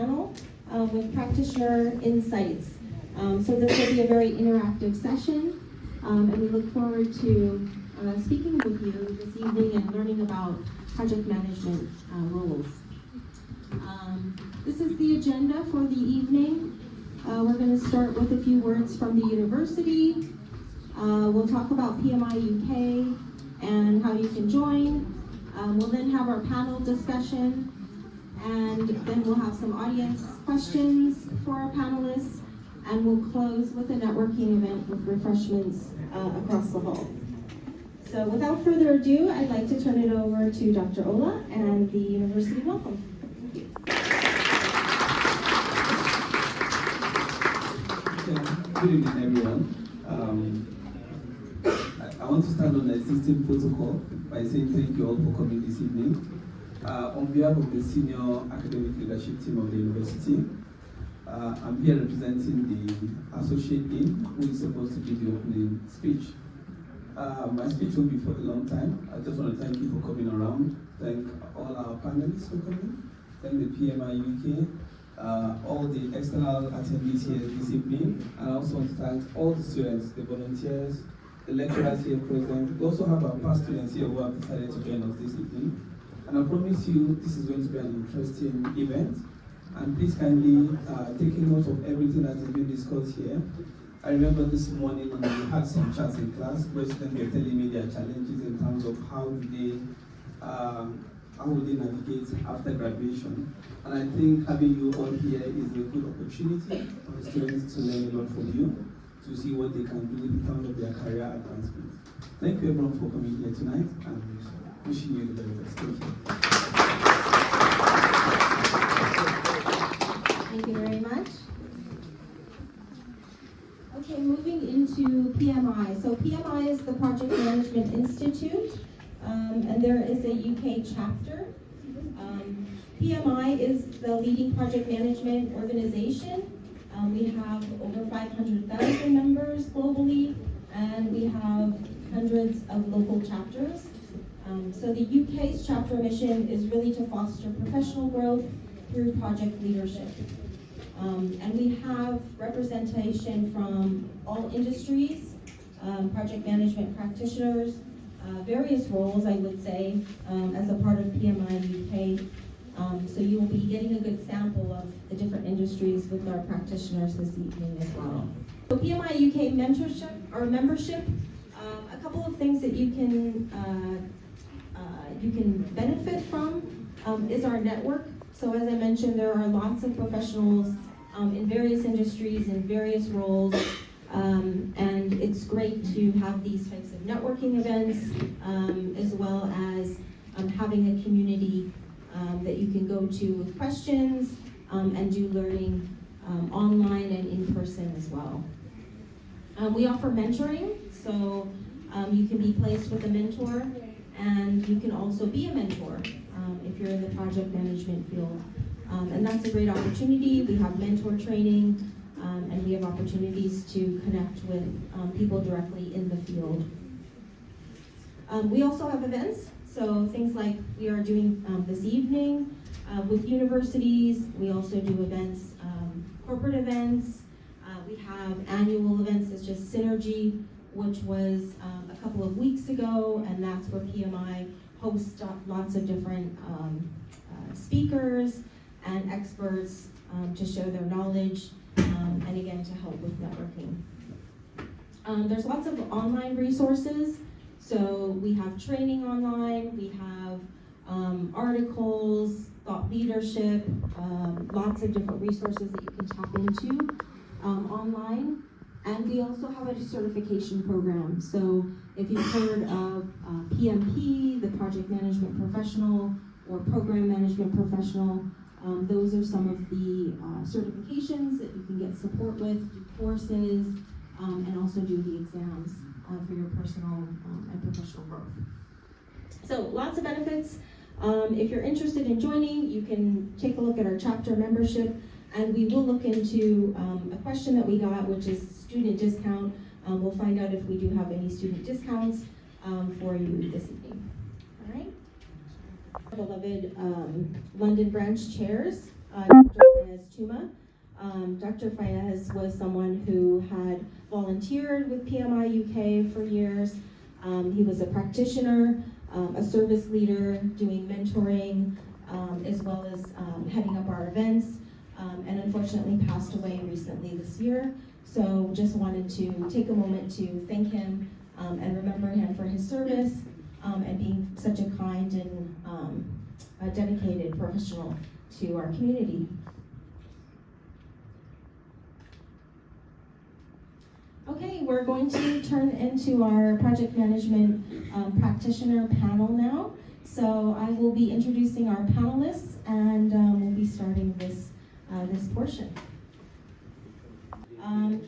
panel with practitioner insights. So this will be a very interactive session, and we look forward to speaking with you this evening and learning about project management roles. This is the agenda for the evening. We're going to start with a few words from the university. We'll talk about PMI UK and how you can join. We'll then have our panel discussion, and then we'll have some audience questions for our panelists, and we'll close with a networking event with refreshments across the hall. So without further ado, I'd like to turn it over to Dr. Ola and the university welcome. Good evening, everyone. I want to start on the existing protocol by saying thank you all for coming this evening. On behalf of the senior academic leadership team of the university, I'm here representing the associate dean who is supposed to give the opening speech. My speech won't be for a long time. I just want to thank you for coming around. Thank all our panelists for coming. Thank the PMI UK. All the external attendees here this evening, and I also want to thank all the students, the volunteers, the lecturers here present. We also have our past students here who have decided to join us this evening. And I promise you this is going to be an interesting event. And please kindly take note of everything that is being discussed here. I remember this morning when we had some chats in class, presidents were telling me their challenges in terms of how would they navigate after graduation. And I think having you all here is a good opportunity for the students to learn a lot from you, to see what they can do in terms of their career advancement. Thank you everyone for coming here tonight, and wishing you the very best. Thank you. Thank you very much. Okay, moving into PMI. So PMI is the Project Management Institute, and there is a UK chapter. PMI is the leading project management organization. We have over 500,000 members globally, and we have hundreds of local chapters. So the UK's chapter mission is really to foster professional growth through project leadership. And we have representation from all industries, project management practitioners, various roles, I would say, as a part of PMI UK. So you will be getting a good sample of the different industries with our practitioners this evening as well. So PMI UK mentorship or membership, a couple of things that you can benefit from is our network. So as I mentioned, there are lots of professionals in various industries and various roles, and it's great to have these types of networking events, as well as having a community that you can go to with questions and do learning online and in person as well. We offer mentoring, so you can be placed with a mentor, and you can also be a mentor if you're in the project management field. And that's a great opportunity. We have mentor training, and we have opportunities to connect with people directly in the field. We also have events, so things like we are doing this evening with universities. We also do events, corporate events. We have annual events such as Synergy, which was a couple of weeks ago, and that's where PMI hosts lots of different speakers and experts to share their knowledge, and again to help with networking. There's lots of online resources. So we have training online, we have articles, thought leadership, lots of different resources that you can tap into online. And we also have a certification program. So if you've heard of PMP, the Project Management Professional, or Program Management Professional, those are some of the certifications that you can get support with, do courses, and also do the exams for your personal and professional growth. So lots of benefits. If you're interested in joining, you can take a look at our chapter membership, and we will look into a question that we got, which is student discount. We'll find out if we do have any student discounts for you this evening. All right. Beloved London Branch chairs, Dr. Dr. Fayez was someone who had volunteered with PMI UK for years. He was a practitioner, a service leader, doing mentoring, as well as heading up our events, and unfortunately passed away recently this year. So just wanted to take a moment to thank him and remember him for his service and being such a kind and a dedicated professional to our community. Okay, we're going to turn into our project management practitioner panel now. So I will be introducing our panelists, and we'll be starting this portion.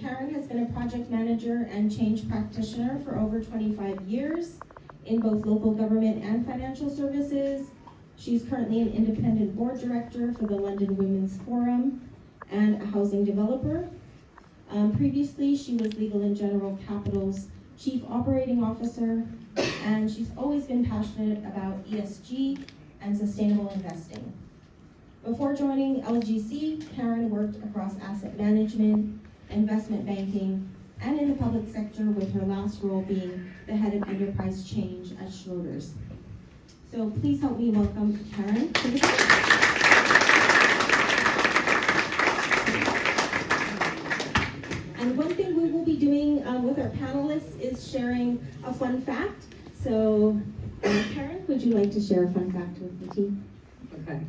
Karen has been a project manager and change practitioner for over 25 years in both local government and financial services. She's currently an independent board director for the London Women's Forum and a housing developer. Previously, she was Legal & General Capital's Chief Operating Officer, and she's always been passionate about ESG and sustainable investing. Before joining LGC, Karen worked across asset management, investment banking, and in the public sector, with her last role being the head of enterprise change at Schroders. So please help me welcome Karen to the stage. And one thing we will be doing with our panelists is sharing a fun fact. So Karen, would you like to share a fun fact with the team? Okay.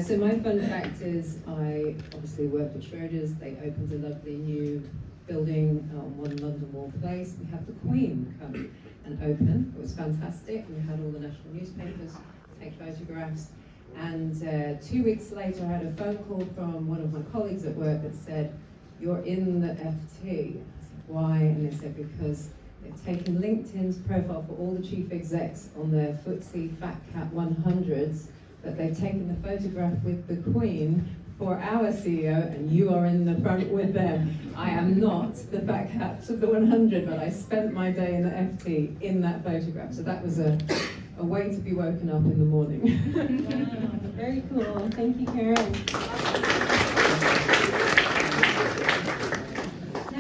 So my fun fact is I obviously worked at Schroders. They opened a lovely new building on One London Wall Place. We had the Queen come and open. It was fantastic. We had all the national newspapers take photographs. And 2 weeks later, I had a phone call from one of my colleagues at work that said, "You're in the FT." I said, "Why?" And they said, "Because they've taken LinkedIn's profile for all the chief execs on their FTSE Fat Cap 100s, but they've taken the photograph with the Queen for our CEO, and you are in the front with them." I am not the Fat Cap of the 100, but I spent my day in the FT in that photograph. So that was a way to be woken up in the morning. Wow, very cool. Thank you, Karen.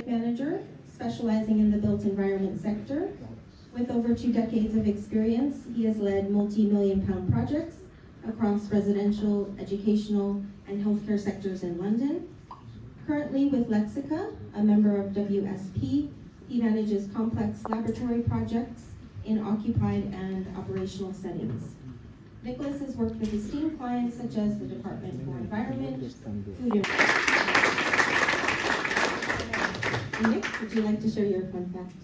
Manager, specializing in the built environment sector. With over 2 decades of experience, he has led multi-million-pound projects across residential, educational, and healthcare sectors in London. Currently with Lexica, a member of WSP, he manages complex laboratory projects in occupied and operational settings. Nicholas has worked with esteemed clients such as the Department for Environment, Food and Nick, would you like to share your fun fact?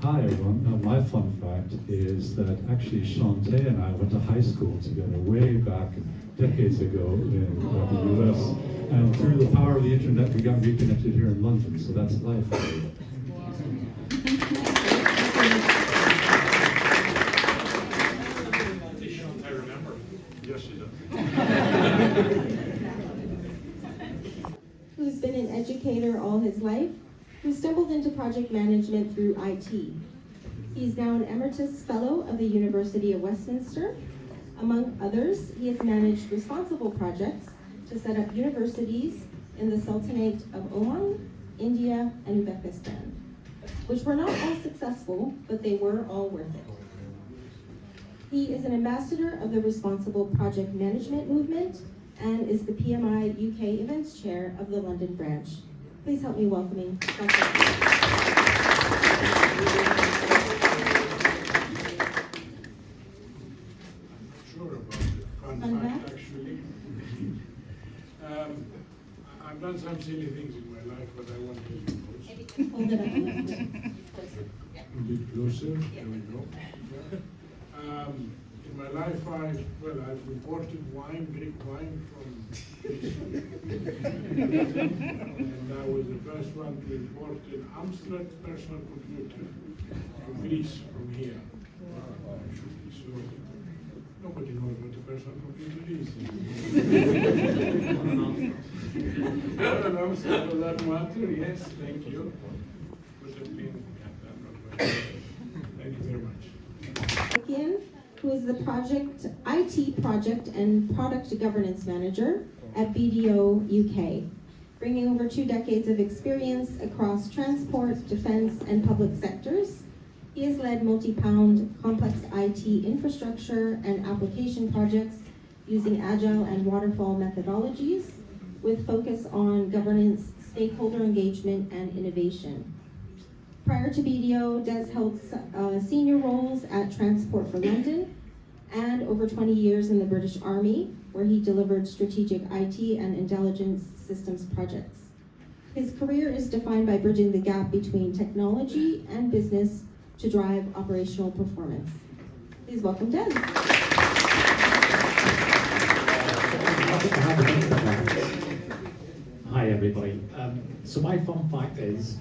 Hi everyone. My fun fact is that actually Shantae and I went to high school together way back decades ago in the US, and through the power of the internet we got reconnected here in London, so that's life. I remember. Yes, she does. Who's been an educator all his life, who stumbled into project management through IT. He's now an Emeritus Fellow of the University of Westminster. Among others, he has managed responsible projects to set up universities in the Sultanate of Oman, India, and Uzbekistan, which were not all successful, but they were all worth it. He is an ambassador of the Responsible Project Management Movement and is the PMI UK Events Chair of the London Branch. Please help me welcoming Dr. Sure about the fun fact, actually. I've done some silly things in my life, but I won't tell you those. Maybe just hold it up a little bit. A bit closer, there we go. In my life, I've imported wine, Greek wine from Greece. And I was the first one to import an Amstrad personal computer from Greece, from here. Actually, so nobody knows what a personal computer is. Well, an Amstrad for that matter, yes, thank you. Could have been, I'm not going to. Thank you very much. Again, who is the IT project and product governance manager at BDO UK. bringing over 2 decades of experience across transport, defense, and public sectors. He has led multi-pound complex IT infrastructure and application projects using agile and waterfall methodologies with focus on governance, stakeholder engagement, and innovation. Prior to BDO, Des held senior roles at Transport for London and over 20 years in the British Army, where he delivered strategic IT and intelligence systems projects. His career is defined by bridging the gap between technology and business to drive operational performance. Please welcome Des. Hi everybody. So my fun fact is,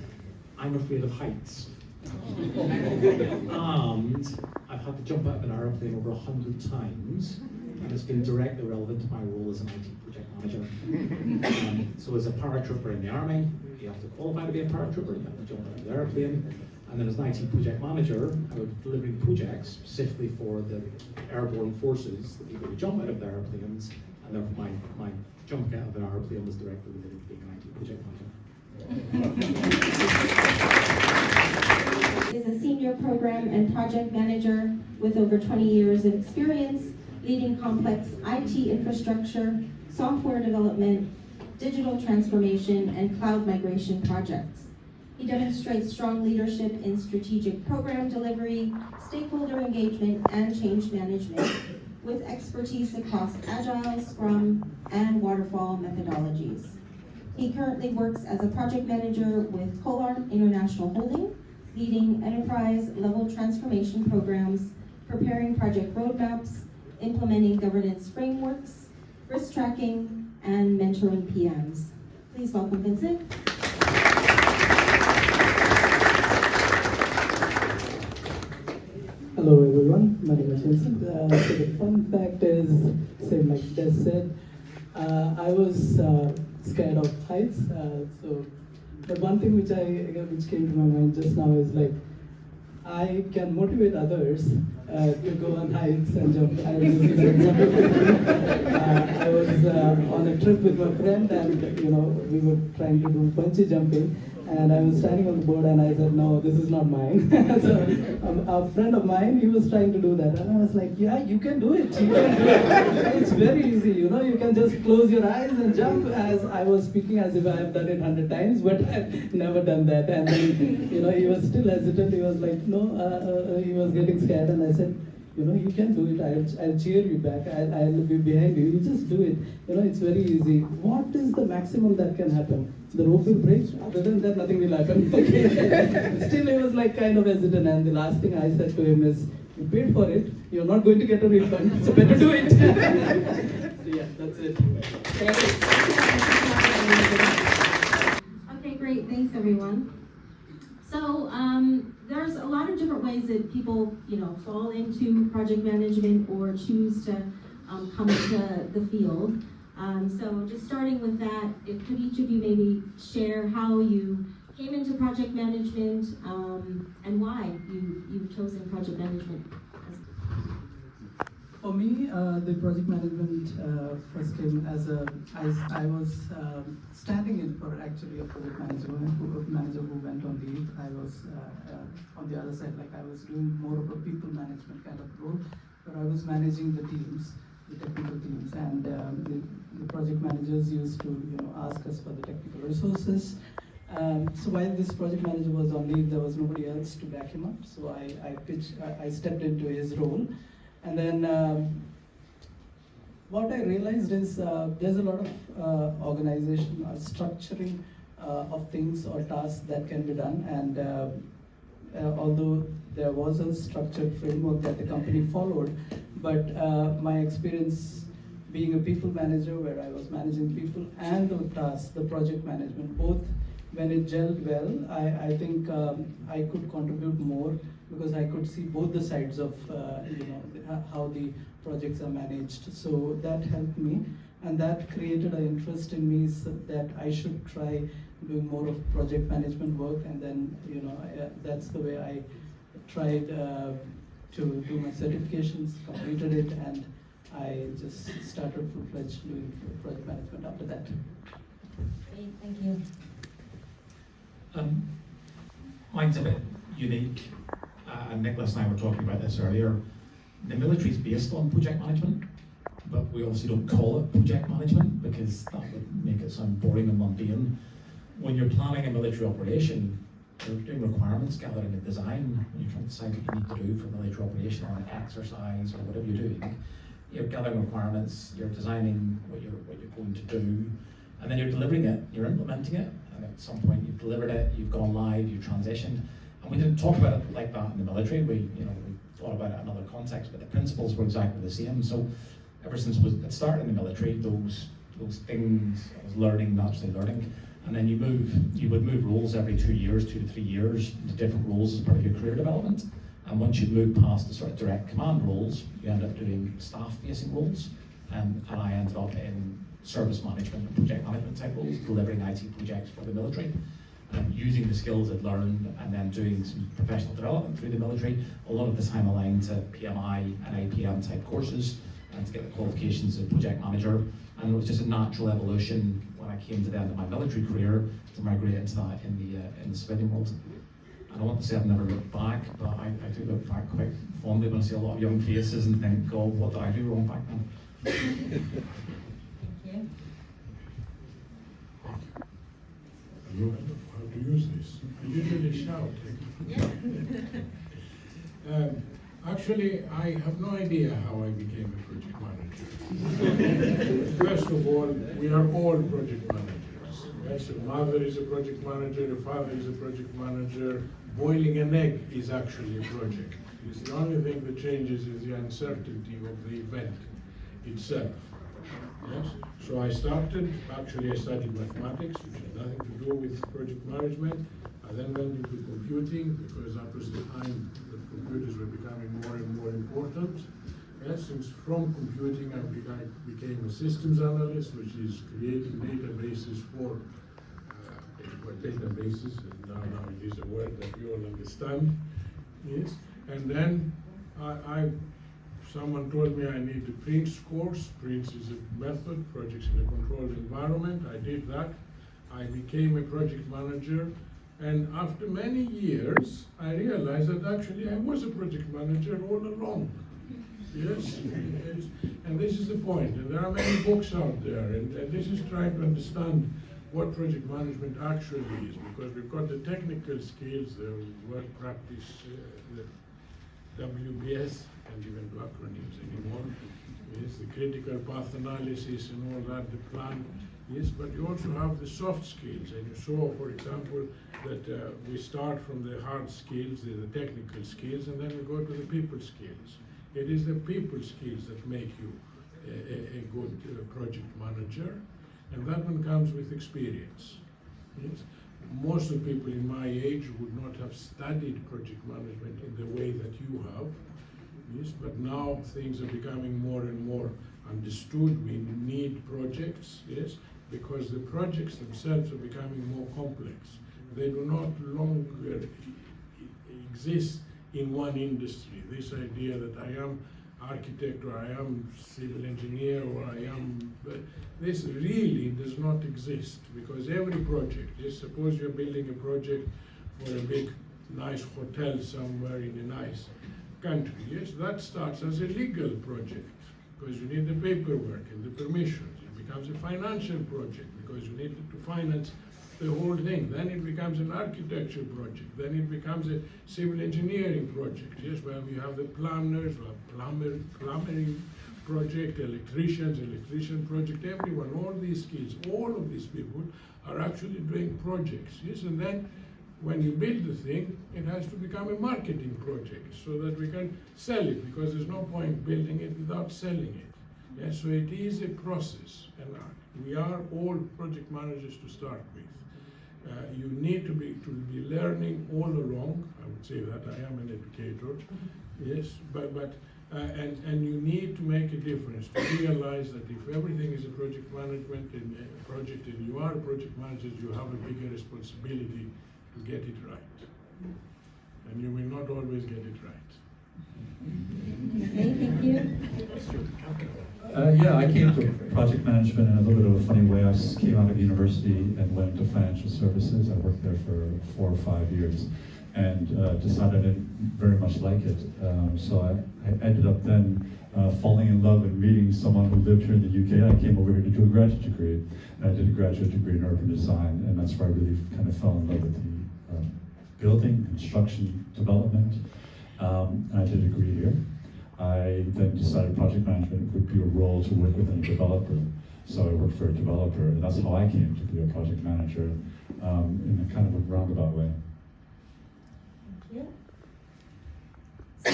I'm afraid of heights. And I've had to jump out of an aeroplane over 100 times, and it's been directly relevant to my role as an IT project manager. So as a paratrooper in the army, you have to qualify to be a paratrooper, you have to jump out of the aeroplane. And then as an IT project manager, I was delivering projects specifically for the airborne forces, the people who jump out of the airplanes, and therefore my jumping out of an airplane was directly related to being an IT project manager. Is a senior program and project manager with over 20 years of experience leading complex IT infrastructure, software development, digital transformation, and cloud migration projects. He demonstrates strong leadership in strategic program delivery, stakeholder engagement, and change management, with expertise across Agile, Scrum, and Waterfall methodologies. He currently works as a project manager with Polar International Holding, leading enterprise-level transformation programs, preparing project roadmaps, implementing governance frameworks, risk tracking, and mentoring PMs. Please welcome Vincent. Hello everyone, my name is Vincent. So the fun fact is, same like Des said, I was scared of heights. But one thing which came to my mind just now is like, I can motivate others to go on heights and jump. I was on a trip with my friend, and we were trying to do bungee jumping. And I was standing on the board and I said, no, this is not mine. So a friend of mine, he was trying to do that. And I was like, yeah, you can do it. You can do it. It's very easy, you can just close your eyes and jump. As I was speaking as if I have done it 100 times, but I've never done that. And then, he was still hesitant. He was like, no, he was getting scared. And I said, you can do it. I'll cheer you back. I'll be behind you. You just do it. It's very easy. What is the maximum that can happen? The rope will break. Other than that, nothing will happen. Okay. Still, he was like kind of hesitant. And the last thing I said to him is, you paid for it. You're not going to get a refund. So better do it. So yeah, that's it. Okay, great. Thanks, everyone. So there's a lot of different ways that people, fall into project management or choose to come into the field. So just starting with that, could each of you maybe share how you came into project management and why you've chosen project management? For me, the project management first came as I was standing in for actually a project manager who went on leave. I was on the other side, like I was doing more of a people management kind of role, where I was managing the teams, the technical teams, and the project managers used to ask us for the technical resources. So while this project manager was on leave, there was nobody else to back him up. So I stepped into his role. And then what I realized is there's a lot of organization or structuring of things or tasks that can be done. And although there was a structured framework that the company followed, but my experience being a people manager, where I was managing people and the tasks, the project management, both when it gelled well, I think I could contribute more because I could see both the sides of how the projects are managed. So that helped me, and that created an interest in me so that I should try doing more of project management work. And then that's the way I tried to do my certifications, completed it, and I just started full-fledged doing project management after that. Great, thank you. Mine's a bit unique, and Nicholas and I were talking about this earlier. The military is based on project management, but we obviously don't call it project management because that would make it sound boring and mundane. When you're planning a military operation, you're doing requirements gathering and design. When you're trying to decide what you need to do for a military operation or an exercise or whatever you're doing, you're gathering requirements, you're designing what you're going to do, and then you're delivering it, you're implementing it, and at some point you've delivered it, you've gone live, you've transitioned. And we didn't talk about it like that in the military. We thought about it in another context, but the principles were exactly the same. So ever since it started in the military, those things, I was learning, naturally learning, and then you would move roles every 2 years, 2 to 3 years, into different roles as part of your career development. And once you move past the sort of direct command roles, you end up doing staff-facing roles. And I ended up in service management and project management type roles, delivering IT projects for the military, using the skills I'd learned, and then doing some professional development through the military. A lot of the time aligned to PMI and APM type courses, and to get the qualifications as project manager. And it was just a natural evolution when I came to the end of my military career to migrate into that in the civilian world. I don't want to say I've never looked back, but I do look back quite fondly when I see a lot of young faces and think, God, what did I do wrong back then? Thank you. I don't know how to use this. I usually shout. Actually, I have no idea how I became a project manager. First of all, we are all project managers. Yes, your mother is a project manager, your father is a project manager. Boiling an egg is actually a project. It's the only thing that changes is the uncertainty of the event itself. Yes? So I studied mathematics, which had nothing to do with project management. I then went into computing because that was the time that computers were becoming more and more important. Yes, since from computing I became a systems analyst, which is creating databases for databases, and now it is a word that we all understand. Yes, and then someone told me I need the PRINCE course. PRINCE is a method, projects in a controlled environment. I did that. I became a project manager. And after many years, I realized that actually I was a project manager all along. Yes, and this is the point. And there are many books out there, and this is trying to understand what project management actually is, because we've got the technical skills, the work practice, the WBS, can't even do acronyms anymore. Yes, the critical path analysis and all that, the plan. Yes, but you also have the soft skills, and you saw, for example, that we start from the hard skills, the technical skills, and then we go to the people skills. It is the people skills that make you a good project manager, and that one comes with experience. Yes? Most of the people in my age would not have studied project management in the way that you have. Yes, but now things are becoming more and more understood. We need projects, yes, because the projects themselves are becoming more complex. They do not longer exist in one industry. This idea that I am architect or I am civil engineer or I am, this really does not exist, because every project, yes, suppose you're building a project for a big nice hotel somewhere in a nice country, yes, that starts as a legal project because you need the paperwork and the permissions. It becomes a financial project because you need to finance the whole thing. Then it becomes an architecture project. Then it becomes a civil engineering project, yes, where we have the plumbers, we have plumbing project, electrician project, everyone, all these skills, all of these people are actually doing projects, yes, and then when you build the thing, it has to become a marketing project so that we can sell it, because there's no point building it without selling it. Yes, so it is a process, and we are all project managers to start with. You need to be learning all along. I would say that I am an educator, yes, and you need to make a difference to realize that if everything is a project management and a project, and you are a project manager, you have a bigger responsibility to get it right, and you will not always get it right. Okay, thank you. Yeah, I came to project management in a little bit of a funny way. I came out of university and went into financial services. I worked there for 4 or 5 years and decided I didn't very much like it. So I ended up then falling in love and meeting someone who lived here in the UK. I came over here to do a graduate degree. I did a graduate degree in urban design, and that's where I really kind of fell in love with the building, construction, development. And I did a degree here. I then decided project management would be a role to work with a developer. So I worked for a developer, and that's how I came to be a project manager in a kind of a roundabout way. Thank you. So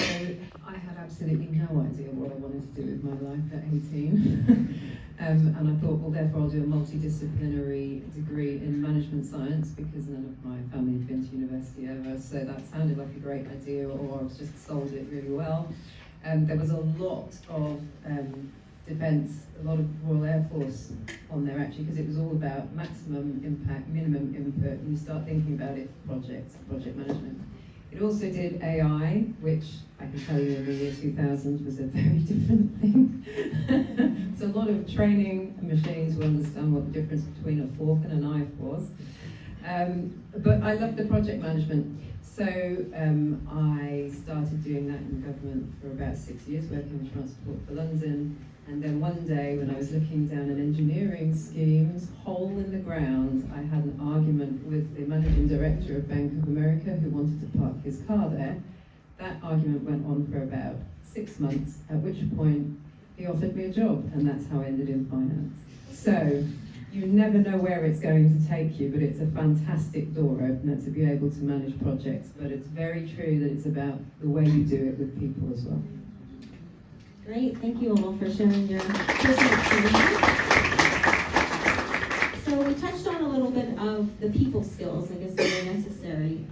I had absolutely no idea what I wanted to do with my life at 18. And I thought, well, therefore I'll do a multidisciplinary degree in management science because none of my family had been to university ever. So that sounded like a great idea, or I was just sold it really well. There was a lot of defence, a lot of Royal Air Force on there actually, because it was all about maximum impact, minimum input, and you start thinking about it for project management. It also did AI, which I can tell you in the year 2000 was a very different thing. So a lot of training machines to understand what the difference between a fork and a knife was. But I loved the project management. So I started doing that in government for about 6 years, working in Transport for London. And then one day when I was looking down an engineering scheme's hole in the ground, I had an argument with the managing director of Bank of America who wanted to park his car there. That argument went on for about 6 months, at which point he offered me a job, and that's how I ended in finance. So you never know where it's going to take you, but it's a fantastic door opener to be able to manage projects. But it's very true that it's about the way you do it with people as well. Great, thank you all for sharing your personal experiences. So we touched on a little bit of the people skills, I guess, that are necessary.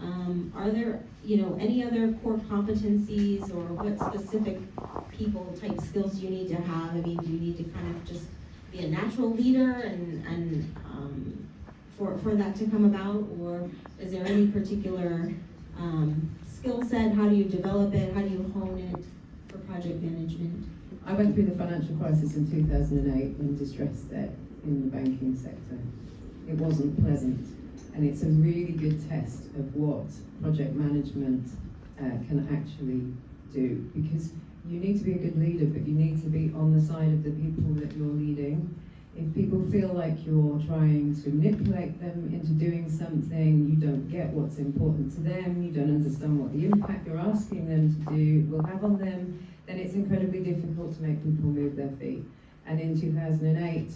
Are there, any other core competencies, or what specific people type skills do you need to have? I mean, do you need to kind of just be a natural leader and for that to come about, or is there any particular skill set? How do you develop it? How do you hone it for project management? I went through the financial crisis in 2008 in distressed debt in the banking sector. It wasn't pleasant, and it's a really good test of what project management can actually do, because you need to be a good leader, but you need to be on the side of the people that you're leading. If people feel like you're trying to manipulate them into doing something, you don't get what's important to them, you don't understand what the impact you're asking them to do will have on them, then it's incredibly difficult to make people move their feet. And in 2008,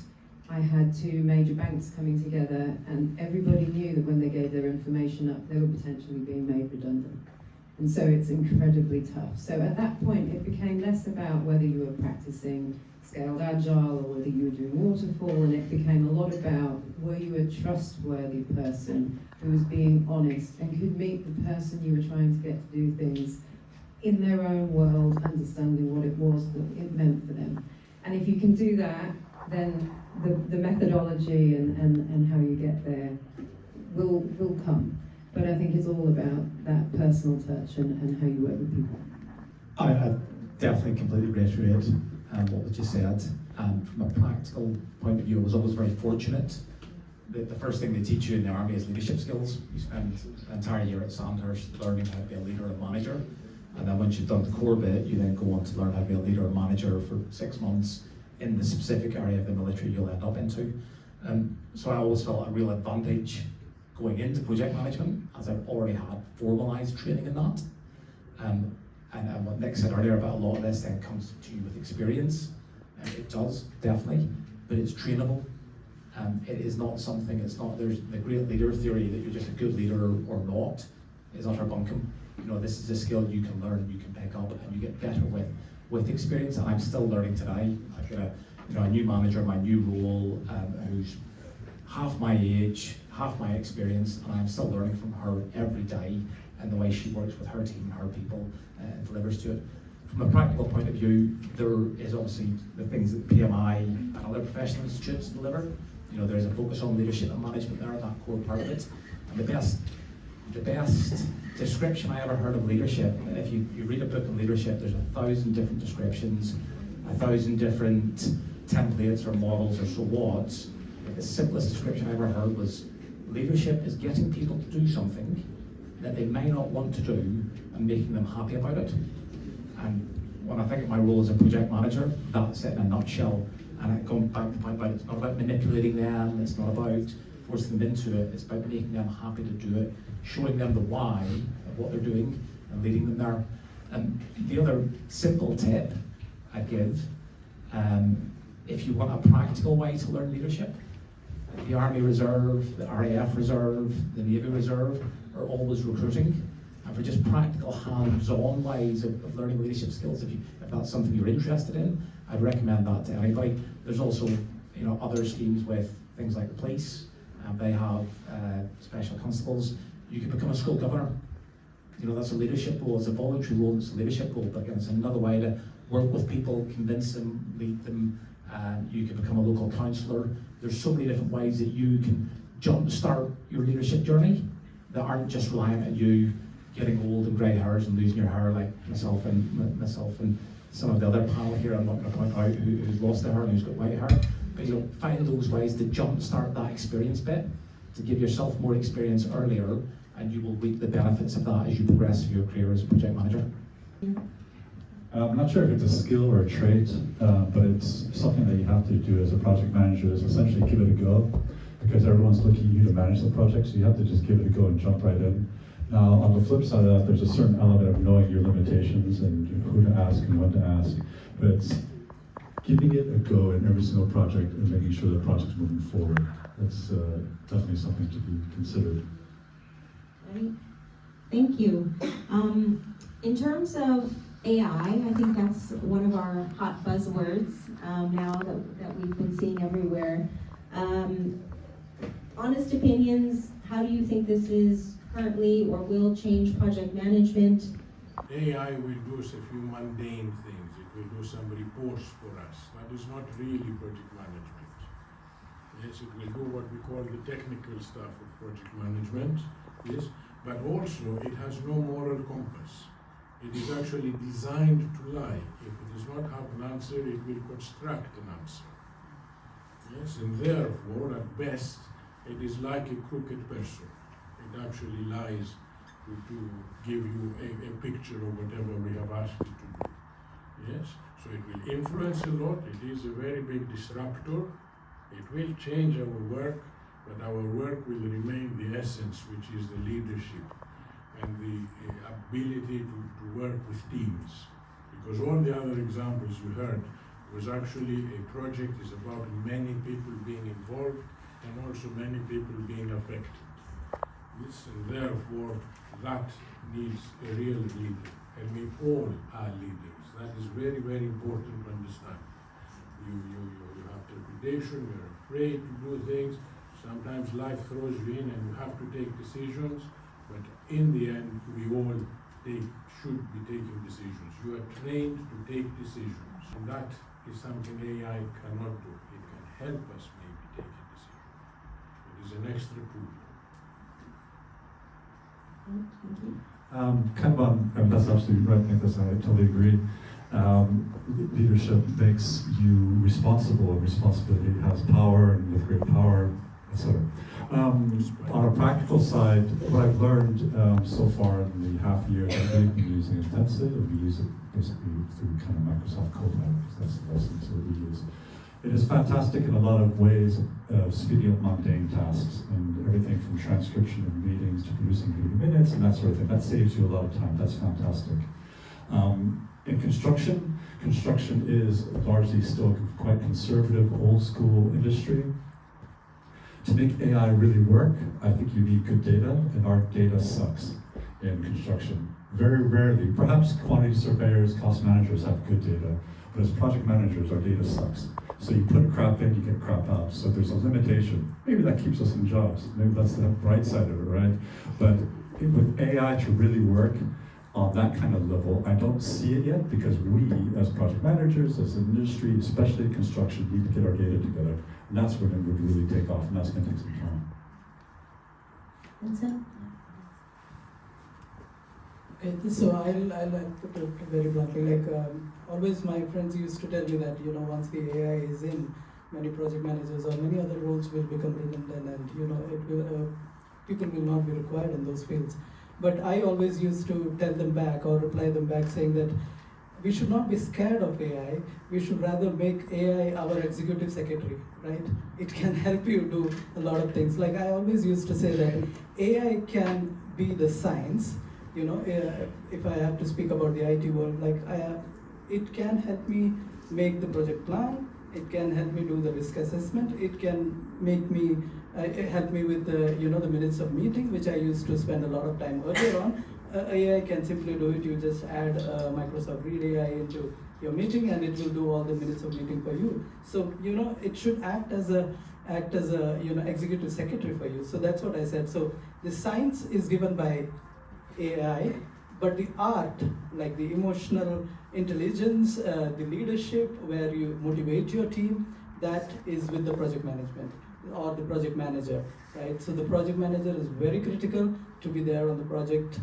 I had 2 major banks coming together, and everybody knew that when they gave their information up, they were potentially being made redundant. And so it's incredibly tough. So at that point, it became less about whether you were practicing scaled agile or whether you were doing waterfall, and it became a lot about, were you a trustworthy person who was being honest and could meet the person you were trying to get to do things in their own world, understanding what it was that it meant for them. And if you can do that, then the methodology and how you get there will come. But I think it's all about that personal touch and how you work with people. I definitely completely reiterate what was just said. From a practical point of view, I was always very fortunate. The first thing they teach you in the army is leadership skills. You spend an entire year at Sandhurst learning how to be a leader and manager. And then once you've done the core bit, you then go on to learn how to be a leader or manager for 6 months in the specific area of the military you'll end up into. So I always felt a real advantage going into project management, as I've already had formalised training in that. And what Nick said earlier about a lot of this then comes to you with experience. It does, definitely, but it's trainable. It is not something, there's the great leader theory that you're just a good leader or not is utter bunkum. This is a skill you can learn, you can pick up, and you get better with experience. And I'm still learning today. I've got a new manager, my new role, who's half my age, half my experience, and I'm still learning from her every day and the way she works with her team, her people, and delivers to it. From a practical point of view, there is obviously the things that PMI and other professional institutes deliver. There's a focus on leadership and management there, that core part of it. And the the best description I ever heard of leadership, if you read a book on leadership, there's 1,000 different descriptions, 1,000 different templates or models or so what. The simplest description I ever heard was, leadership is getting people to do something that they may not want to do and making them happy about it. And when I think of my role as a project manager, that's it in a nutshell. And it going back to the point about it's not about manipulating them, it's not about forcing them into it, it's about making them happy to do it, showing them the why of what they're doing and leading them there. And the other simple tip I give, if you want a practical way to learn leadership, the Army Reserve, the RAF Reserve, the Navy Reserve are always recruiting. And for just practical hands-on ways of learning leadership skills, if that's something you're interested in, I'd recommend that to anybody. There's also other schemes with things like the police, and they have special constables. You can become a school governor. That's a leadership role, it's a voluntary role, it's a leadership role, but again, it's another way to work with people, convince them, lead them. You can become a local councillor. There's so many different ways that you can jumpstart your leadership journey that aren't just reliant on you getting old and grey hairs and losing your hair like myself and some of the other panel here. I'm not going to point out who's lost their hair and who's got white hair. But find those ways to jumpstart that experience bit, to give yourself more experience earlier, and you will reap the benefits of that as you progress through your career as a project manager. I'm not sure if it's a skill or a trait, but it's something that you have to do as a project manager, is essentially give it a go, because everyone's looking at you to manage the project, so you have to just give it a go and jump right in. Now, on the flip side of that, there's a certain element of knowing your limitations and who to ask and when to ask, but it's giving it a go in every single project and making sure the project's moving forward. That's definitely something to be considered. Right. Thank you. In terms of AI, I think that's one of our hot buzzwords now that we've been seeing everywhere. Honest opinions, how do you think this is currently or will change project management? AI will do a few mundane things. It will do some reports for us. That is not really project management. Yes, it will do what we call the technical stuff of project management. Yes, but also it has no moral compass. It is actually designed to lie. If it does not have an answer, it will construct an answer. Yes, and therefore, at best, it is like a crooked person. It actually lies to give you a picture of whatever we have asked it to do. Yes, so it will influence a lot. It is a very big disruptor. It will change our work, but our work will remain the essence, which is the leadership and the ability to work with teams. Because all the other examples you heard was actually a project is about many people being involved and also many people being affected. Yes, and therefore that needs a real leader, and we all are leaders. That is very, very important to understand. You have trepidation, you're afraid to do things. Sometimes life throws you in and you have to take decisions, but in the end, we all should be taking decisions. You are trained to take decisions, and that is something AI cannot do. It can help us maybe take a decision. It is an extra tool. That's absolutely right, Nicholas. I totally agree. Leadership makes you responsible, and responsibility has power, and with great power, etc. On a practical side, what I've learned so far in the half year that we've been using Intensive, and we use it basically through kind of Microsoft Copilot, because that's the license that we use. It is fantastic in a lot of ways of speeding up mundane tasks, and everything from transcription of meetings to producing meeting minutes and that sort of thing. That saves you a lot of time. That's fantastic. In construction is largely still quite conservative, old school industry. To make AI really work, I think you need good data, and our data sucks in construction. Very rarely, perhaps quantity surveyors, cost managers have good data, but as project managers, our data sucks. So you put crap in, you get crap out. So there's a limitation. Maybe that keeps us in jobs. Maybe that's the bright side of it, right? But with AI to really work on that kind of level, I don't see it yet, because we, as project managers, as an industry, especially in construction, need to get our data together. And that's when it would really take off, and that's going to take some time. That's it. Okay, so I'll put it very bluntly. Always, my friends used to tell me that once the AI is in, many project managers or many other roles will become redundant, and it will people will not be required in those fields. But I always used to tell them back or reply them back saying that we should not be scared of AI. We should rather make AI our executive secretary, right? It can help you do a lot of things. Like I always used to say that AI can be the science. If I have to speak about the IT world, it can help me make the project plan. It can help me do the risk assessment. It can make me help me with the minutes of meeting, which I used to spend a lot of time earlier on. AI can simply do it. You just add Microsoft Read AI into your meeting, and it will do all the minutes of meeting for you. So it should act as a executive secretary for you. So that's what I said. So the science is given by AI, but the art, like the emotional intelligence, the leadership, where you motivate your team, that is with the project management or the project manager, right? So the project manager is very critical to be there on the project,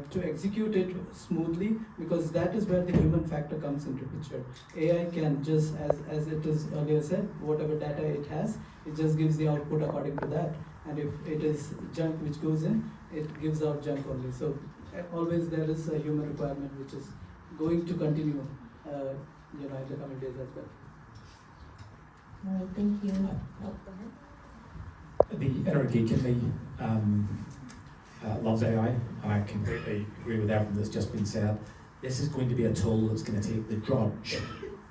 to execute it smoothly, because that is where the human factor comes into picture. AI can just, as it is earlier said, whatever data it has, it just gives the output according to that. And if it is junk which goes in, it gives out junk only. So always there is a human requirement which is going to continue, in the coming days as well. All right, thank you. Oh, go ahead. The inner geek in me loves AI, and I completely agree with everything that's just been said. This is going to be a tool that's going to take the drudge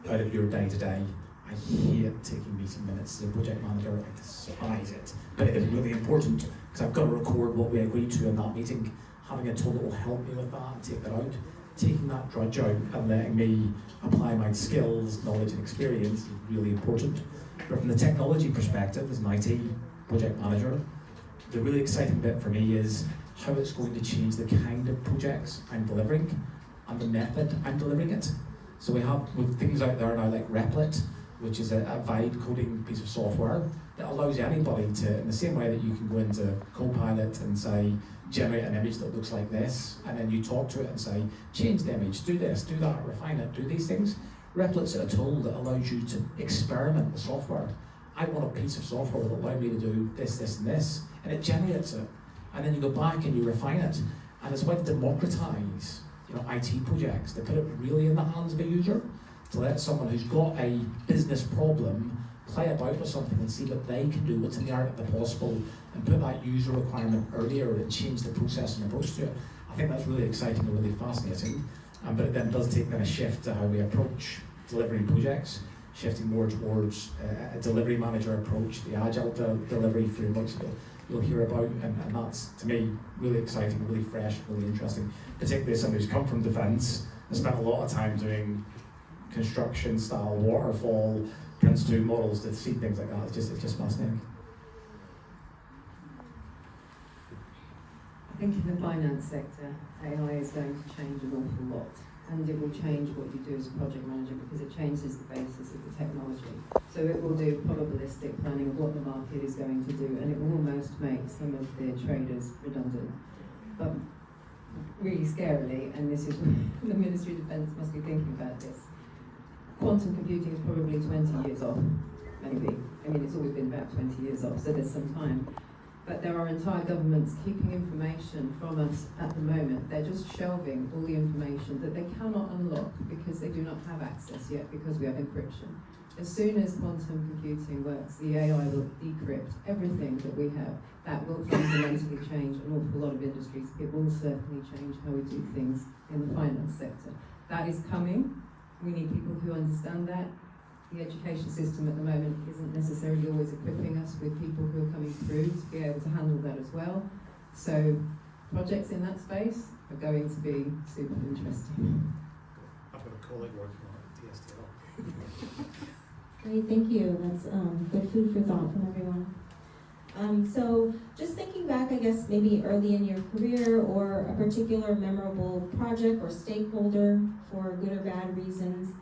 out of your day-to-day. I hate taking meeting minutes as a project manager. I despise it. But it is really important, because I've got to record what we agreed to in that meeting. Having a tool that will help me with that and take that out. Taking that drudge out and letting me apply my skills, knowledge and experience is really important. But from the technology perspective, as an IT project manager, the really exciting bit for me is how it's going to change the kind of projects I'm delivering and the method I'm delivering it. So we have things out there now like Replit, which is a vibe coding piece of software that allows anybody to, in the same way that you can go into Copilot and say, generate an image that looks like this, and then you talk to it and say, change the image, do this, do that, refine it, do these things. Replit's a tool that allows you to experiment with software. I want a piece of software that allows me to do this, this, and this, and it generates it. And then you go back and you refine it. And it's a way to democratize, IT projects, to put it really in the hands of a user, to let someone who's got a business problem play about with something and see what they can do, what's in the art of the possible, and put that user requirement earlier and change the process and approach to it. I think that's really exciting and really fascinating. But it then does take then a shift to how we approach delivering projects, shifting more towards a delivery manager approach, the agile delivery frameworks that you'll hear about, and that's, to me, really exciting, really fresh, really interesting, particularly as somebody who's come from defence and spent a lot of time doing construction style waterfall Prince 2 models to see things like that. It's just fascinating. I think in the finance sector, AI is going to change an awful lot, and it will change what you do as a project manager because it changes the basis of the technology. So it will do probabilistic planning of what the market is going to do, and it will almost make some of the traders redundant. But really scarily, and this is the Ministry of Defence must be thinking about this, quantum computing is probably 20 years off, maybe. I mean, it's always been about 20 years off, so there's some time. But there are entire governments keeping information from us at the moment. They're just shelving all the information that they cannot unlock because they do not have access yet because we have encryption. As soon as quantum computing works, the AI will decrypt everything that we have. That will fundamentally change an awful lot of industries. It will certainly change how we do things in the finance sector. That is coming. We need people who understand that. The education system at the moment isn't necessarily always equipping us with people who are coming through to be able to handle that as well. So projects in that space are going to be super interesting. I've got a colleague working on it at TSTL. Great, thank you. That's good food for thought from everyone. So just thinking back, I guess maybe early in your career or a particular memorable project or stakeholder for good or bad reasons,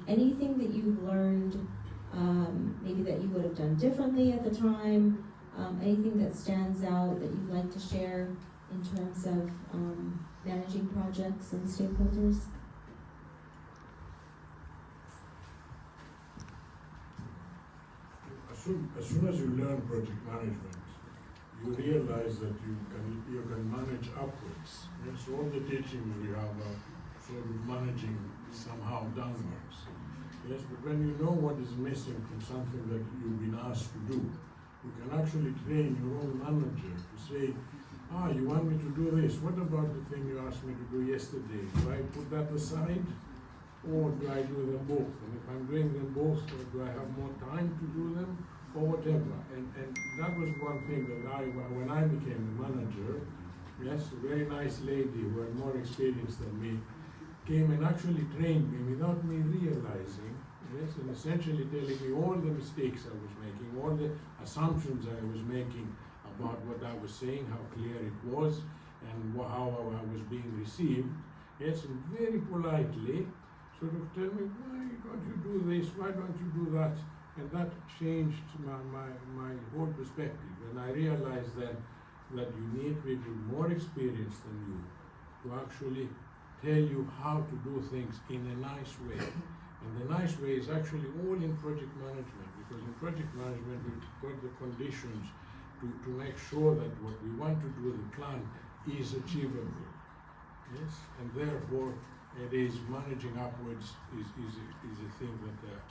anything that you've learned, maybe that you would have done differently at the time, anything that stands out that you'd like to share in terms of managing projects and stakeholders? As soon as you learn project management, you realize that you can manage upwards. Yes, all the teachings we have are sort of managing somehow downwards. Yes, but when you know what is missing from something that you've been asked to do, you can actually train your own manager to say, you want me to do this, what about the thing you asked me to do yesterday? Do I put that aside, or do I do them both? And if I'm doing them both, do I have more time to do them, or whatever? And that was one thing that when I became a manager, yes, a very nice lady who had more experience than me, came and actually trained me without me realizing, yes, and essentially telling me all the mistakes I was making, all the assumptions I was making about what I was saying, how clear it was, and how I was being received. Yes, and very politely sort of tell me, why don't you do this, why don't you do that? And that changed my whole perspective. And I realized that you need people more experienced than you to actually tell you how to do things in a nice way. And the nice way is actually all in project management, because in project management we've got the conditions to make sure that what we want to do, the plan, is achievable. Yes, and therefore it is managing upwards is a thing that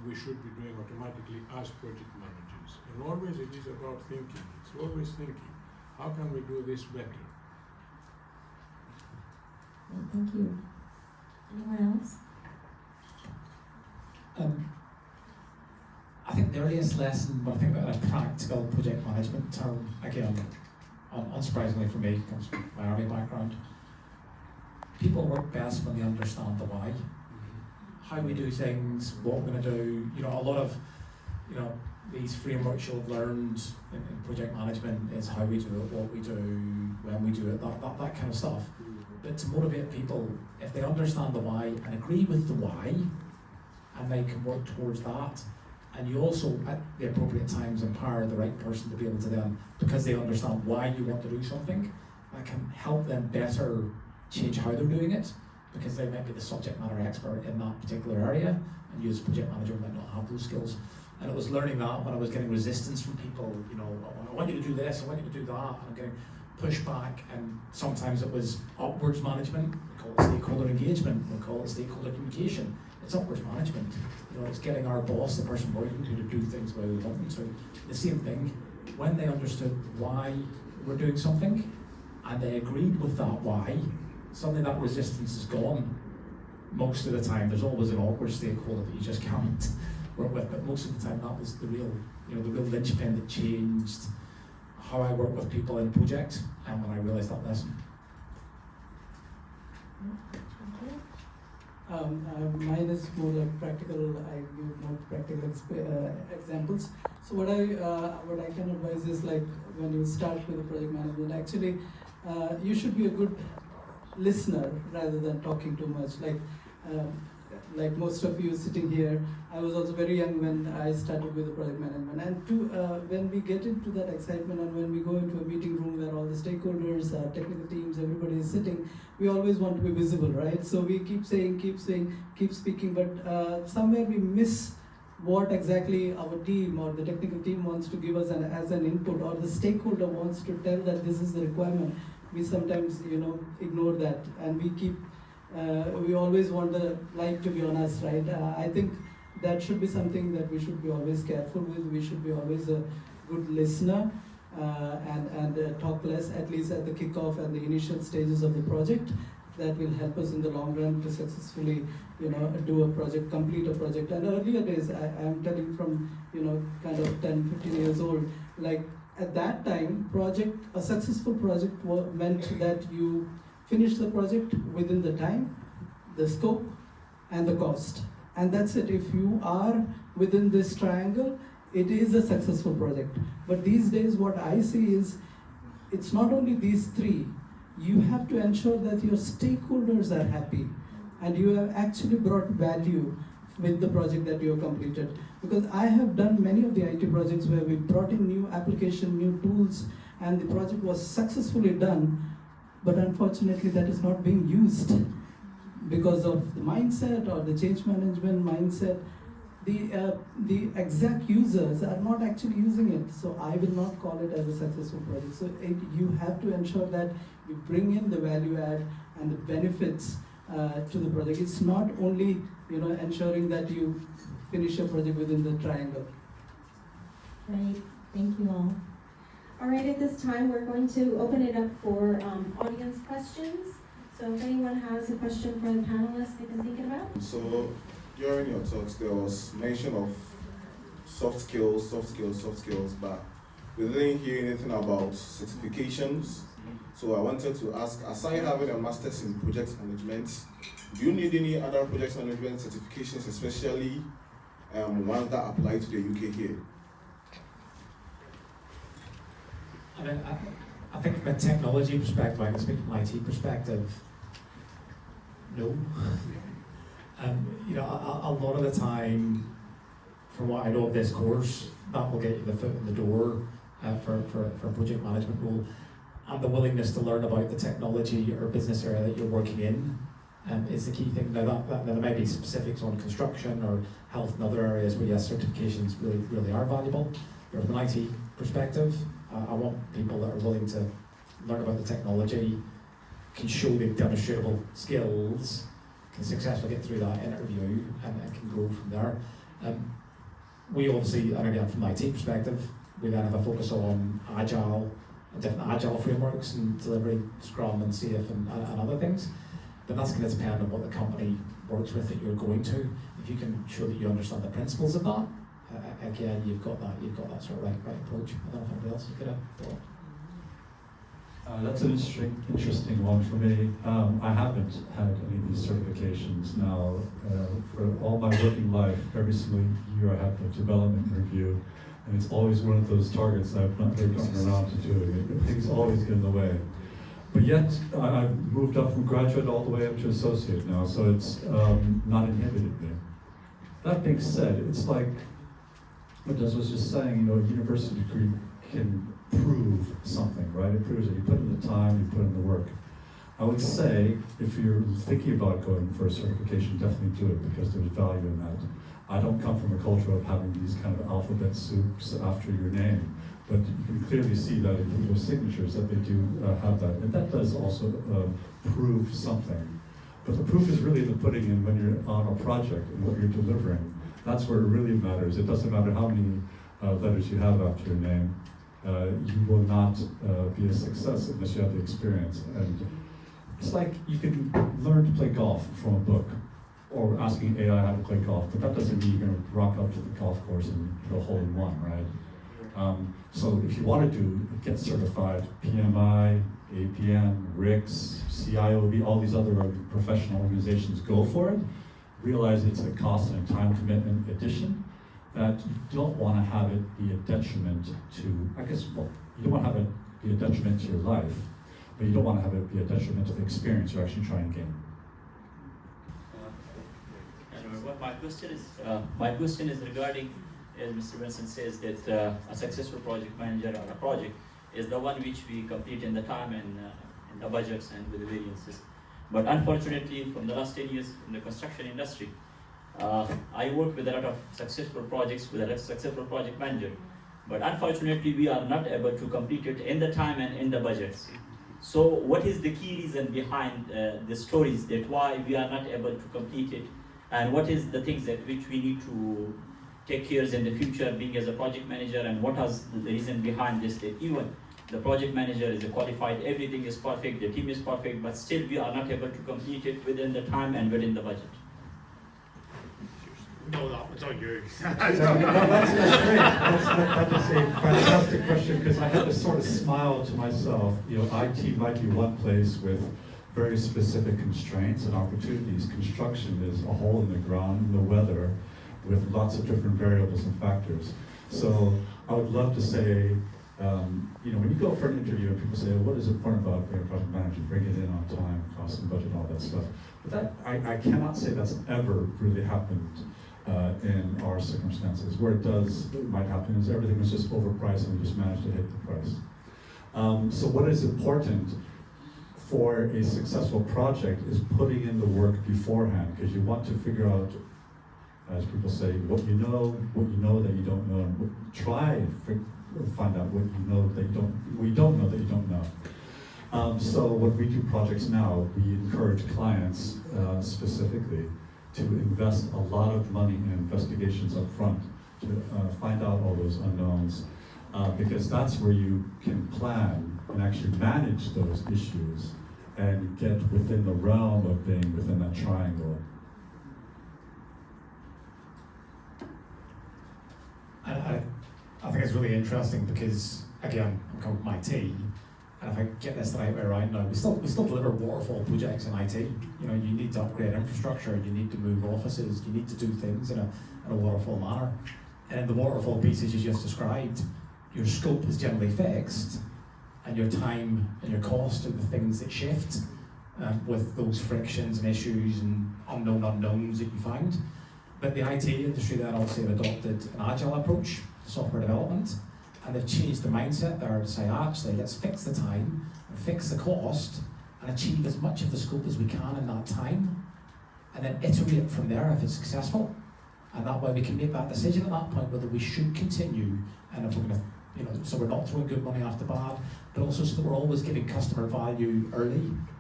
we should be doing automatically as project managers. And always it is about thinking. It's always thinking, how can we do this better? Well, thank you. Anyone else? I think the earliest lesson, when I think about a practical project management term, again, unsurprisingly for me, comes from my army background. People work best when they understand the why. How we do things, what we're going to do. You know, a lot of, these frameworks you'll have learned in project management is how we do it, what we do, when we do it, that kind of stuff. But to motivate people, if they understand the why and agree with the why, and they can work towards that, and you also, at the appropriate times, empower the right person to be able to then, because they understand why you want to do something, that can help them better change how they're doing it, because they might be the subject matter expert in that particular area, and you as a project manager might not have those skills. And it was learning that when I was getting resistance from people, I want you to do this, I want you to do that, and I'm getting pushback, and sometimes it was upwards management, we call it stakeholder engagement, we call it stakeholder communication. It's upwards management. It's getting our boss, the person working to do things the way we want them to. The same thing, when they understood why we're doing something, and they agreed with that why, suddenly that resistance is gone. Most of the time, there's always an awkward stakeholder that you just can't work with, but most of the time that was the real linchpin that changed how I work with people in projects, and when I realised that lesson. Mine is more like practical. I give more practical examples. So what I can advise is, like, when you start with the project management, actually you should be a good listener rather than talking too much. Like most of you sitting here, I was also very young when I started with the project management. And when we get into that excitement, and when we go into a meeting room where all the stakeholders, technical teams, everybody is sitting, we always want to be visible, right? So we keep saying, keep speaking, but somewhere we miss what exactly our team or the technical team wants to give us as an input, or the stakeholder wants to tell that this is the requirement. We sometimes, ignore that, and we always want the light to be on us, right? I think that should be something that we should be always careful with. We should be always a good listener and talk less, at least at the kickoff and the initial stages of the project. That will help us in the long run to successfully, do a project, complete a project. And earlier days, I am telling from, kind of 10, 15 years old, like at that time, a successful project meant that you finish the project within the time, the scope, and the cost. And that's it. If you are within this triangle, it is a successful project. But these days, what I see is, it's not only these three. You have to ensure that your stakeholders are happy, and you have actually brought value with the project that you have completed. Because I have done many of the IT projects where we brought in new application, new tools, and the project was successfully done, but unfortunately that is not being used because of the mindset or the change management mindset. The exact users are not actually using it, so I will not call it as a successful project. So you have to ensure that you bring in the value add and the benefits to the project. It's not only ensuring that you finish your project within the triangle. Great, thank you all. All right, at this time, we're going to open it up for audience questions. So if anyone has a question for the panelists they've been thinking about. So during your talks, there was mention of soft skills, but we didn't hear anything about certifications. So I wanted to ask, aside having a master's in project management, do you need any other project management certifications, especially ones that apply to the UK here? I mean, I think from a technology perspective, I can speak from an IT perspective, no. A lot of the time, from what I know of this course, that will get you the foot in the door for a project management role. And the willingness to learn about the technology or business area that you're working in is the key thing. Now, there may be specifics on construction or health and other areas where yes, certifications really are valuable. But from an IT perspective, I want people that are willing to learn about the technology, can show they've demonstrable skills, can successfully get through that interview and can go from there. We obviously, and again from an IT perspective, we then have a focus on agile, different agile frameworks and delivering Scrum and Safe and other things. But that's going to depend on what the company works with that you're going to. If you can show that you understand the principles of that, again, you've got that sort of right approach. I don't know if anybody else is going to thought. That's an interesting one for me. I haven't had any of these certifications now. For all my working life, every single year I have a development review, and it's always one of those targets I've not really gotten around to doing it. Things always get in the way. But yet, I've moved up from graduate all the way up to associate now, so it's not inhibited me. That being said, it's like what Des was just saying, a university degree can prove something, right? It proves that you put in the time, you put in the work. I would say, if you're thinking about going for a certification, definitely do it because there's value in that. I don't come from a culture of having these kind of alphabet soups after your name, but you can clearly see that in people's signatures that they do have that. And that does also prove something. But the proof is really the putting in when you're on a project and what you're delivering. That's where it really matters. It doesn't matter how many letters you have after your name. You will not be a success unless you have the experience. And it's like you can learn to play golf from a book or asking AI how to play golf, but that doesn't mean you're going to rock up to the golf course and hit a hole in one, right? So if you want to get certified, PMI, APM, RICS, CIOB, all these other professional organizations, go for it. Realize it's a cost and time commitment addition that you don't want to have it be a detriment to, you don't want to have it be a detriment to your life, but you don't want to have it be a detriment to the experience you're actually trying to gain. My question is regarding, as Mr. Benson says, that a successful project manager or a project is the one which we complete in the time and in the budgets and with the variances. But unfortunately, from the last 10 years in the construction industry, I work with a lot of successful projects with a successful project manager. But unfortunately, we are not able to complete it in the time and in the budgets. So what is the key reason behind the stories that why we are not able to complete it? And what is the things that which we need to take care in the future being as a project manager, and what is the reason behind this, that even the project manager is qualified, everything is perfect, the team is perfect, but still we are not able to complete it within the time and within the budget? No, that was on you. That's great. That is a fantastic question, because I had to sort of smile to myself. IT might be one place with very specific constraints and opportunities. Construction is a hole in the ground, the weather, with lots of different variables and factors. So I would love to say, when you go for an interview and people say, what is important about being a project manager? Bring it in on time, cost and budget, all that stuff. But that I cannot say that's ever really happened in our circumstances. Where it might happen is everything was just overpriced and we just managed to hit the price. So what is important for a successful project is putting in the work beforehand, because you want to figure out, as people say, what you know that you don't know, and try and find out what you know that you don't know that you don't know. So when we do projects now, we encourage clients specifically to invest a lot of money in investigations up front to find out all those unknowns, because that's where you can plan and actually manage those issues and get within the realm of being within that triangle. I think it's really interesting because, again, I'm coming from IT, and if I get this the right way around now, we still deliver waterfall projects in IT. You know, you need to upgrade infrastructure, you need to move offices, you need to do things in a waterfall manner. And in the waterfall pieces you just described, your scope is generally fixed, and your time and your cost are the things that shift with those frictions and issues and unknown unknowns that you find. But the IT industry then also have adopted an agile approach to software development, and they've changed the mindset there to say, actually, let's fix the time and fix the cost and achieve as much of the scope as we can in that time, and then iterate from there if it's successful. And that way we can make that decision at that point whether we should continue, and if we're going to, you know, so we're not throwing good money after bad, but also so that we're always giving customer value